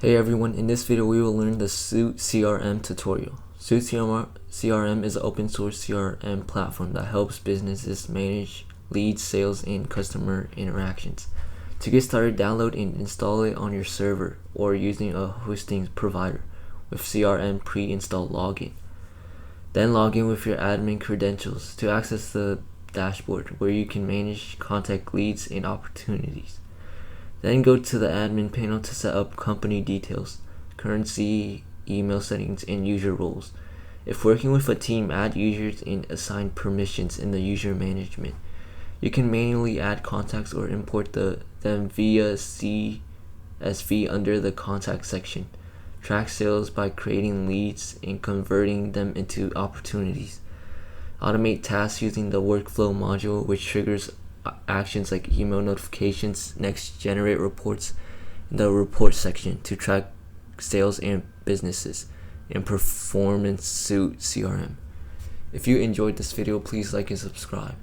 Hey everyone, in this video we will learn the Suitecrm tutorial. Suitecrm is an open source CRM platform that helps businesses manage leads, sales, and customer interactions. To get started, download and install it on your server or using a hosting provider with CRM pre-installed login. Then log in with your admin credentials to access the dashboard where you can manage contact leads and opportunities. Then go to the admin panel to set up company details, currency, email settings, and user roles. If working with a team, add users and assign permissions in the user management. You can manually add contacts or import them via CSV under the contact section. Track sales by creating leads and converting them into opportunities. Automate tasks using the workflow module, which triggers actions like email notifications. Next, generate reports in the report section to track sales and businesses and performance Suitecrm. If you enjoyed this video, please like and subscribe.